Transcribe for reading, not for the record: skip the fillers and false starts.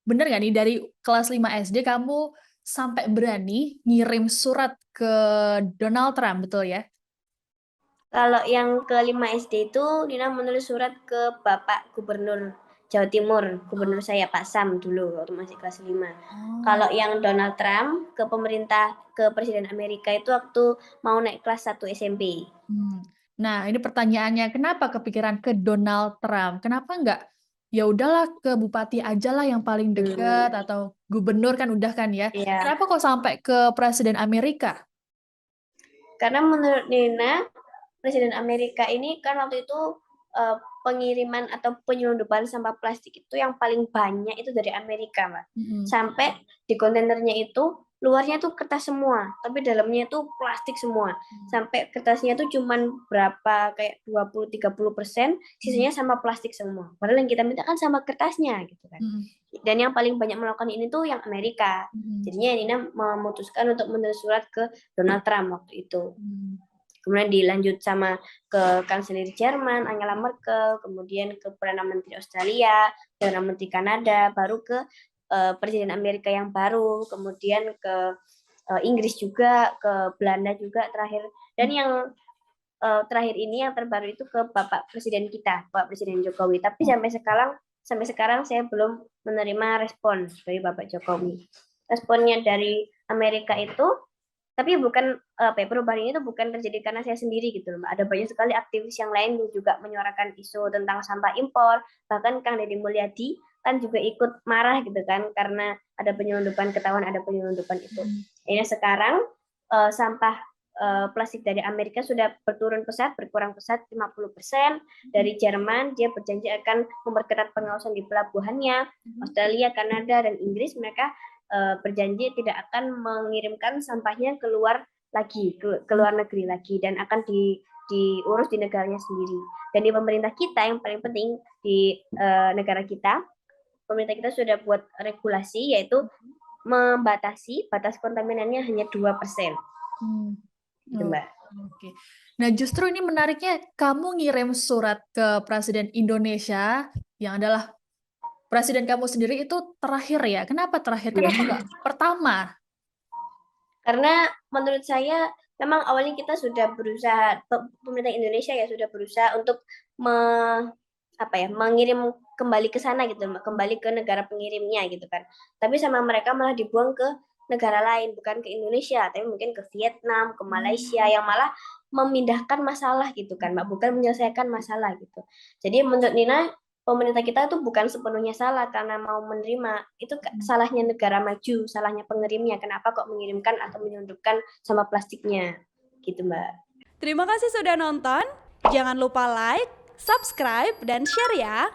bener nggak nih dari kelas 5 SD kamu sampai berani ngirim surat ke Donald Trump, betul ya? Kalau yang ke-5 SD itu Nina menulis surat ke Bapak Gubernur Jawa Timur, gubernur saya Pak Sam dulu waktu masih kelas 5. Oh. Kalau yang Donald Trump ke Presiden Amerika itu waktu mau naik kelas 1 SMP. Nah, ini pertanyaannya, kenapa kepikiran ke Donald Trump? Kenapa nggak, ya udahlah ke bupati aja lah yang paling Hmm, dekat atau gubernur kan udah kan ya? ya. Kenapa kok sampai ke Presiden Amerika? Karena menurut Nina, Presiden Amerika ini kan waktu itu uh, pengiriman atau penyelundupan sampah plastik itu yang paling banyak itu dari Amerika, Mbak. Mm-mm. Sampai di kontainernya itu luarnya tuh kertas semua, tapi dalamnya itu plastik semua. Sampai kertasnya tuh cuman berapa kayak 20-30%, Mm. sisanya sama plastik semua. Padahal yang kita minta kan sama kertasnya gitu kan. Mm. Dan yang paling banyak melakukan ini tuh yang Amerika. Mm. Jadinya Nina memutuskan untuk menulis surat ke Donald Trump waktu itu. Mm. Kemudian dilanjut sama ke Kanselir Jerman, Angela Merkel, kemudian ke Perdana Menteri Australia, Perdana Menteri Kanada, baru ke Presiden Amerika yang baru, kemudian ke Inggris juga, ke Belanda juga terakhir. Dan yang terakhir ini yang terbaru itu ke Bapak Presiden kita, Bapak Presiden Jokowi. Tapi sampai sekarang saya belum menerima respon dari Bapak Jokowi. Responnya dari Amerika itu tapi bukan perubahan ini tuh bukan terjadi karena saya sendiri gitu loh, Mbak. Ada banyak sekali aktivis yang lain yang juga menyuarakan isu tentang sampah impor, bahkan Kang Deddy Mulyadi kan juga ikut marah gitu kan karena ada penyelundupan, ketahuan ada penyelundupan itu. Ini sekarang sampah plastik dari Amerika sudah berkurang pesat 50%. Dari Jerman dia berjanji akan memperketat pengawasan di pelabuhannya. Australia, Kanada, dan Inggris mereka berjanji tidak akan mengirimkan sampahnya keluar lagi ke luar negeri lagi dan akan diurus di negaranya sendiri. Dan di pemerintah kita yang paling penting di negara kita, pemerintah kita sudah buat regulasi yaitu membatasi batas kontaminannya hanya 2%. Hmm. Gitu, Oh, Mbak. oke. Nah, justru ini menariknya kamu ngirim surat ke Presiden Indonesia yang adalah presiden kamu sendiri itu terakhir ya. Kenapa terakhir? Kenapa Ya. nggak pertama? Karena menurut saya memang awalnya kita sudah berusaha, pemerintah Indonesia ya sudah berusaha untuk me, mengirim kembali ke sana gitu, kembali ke negara pengirimnya gitu kan. Tapi sama mereka malah dibuang ke negara lain, bukan ke Indonesia, tapi mungkin ke Vietnam, ke Malaysia yang malah memindahkan masalah gitu kan, Mbak, bukan menyelesaikan masalah gitu. Jadi menurut Nina, pemerintah kita tuh bukan sepenuhnya salah karena mau menerima. Itu salahnya negara maju, salahnya pengirimnya. Kenapa kok mengirimkan atau menyelundupkan sampah plastiknya? Gitu, Mbak. Terima kasih sudah nonton. Jangan lupa like, subscribe, dan share ya.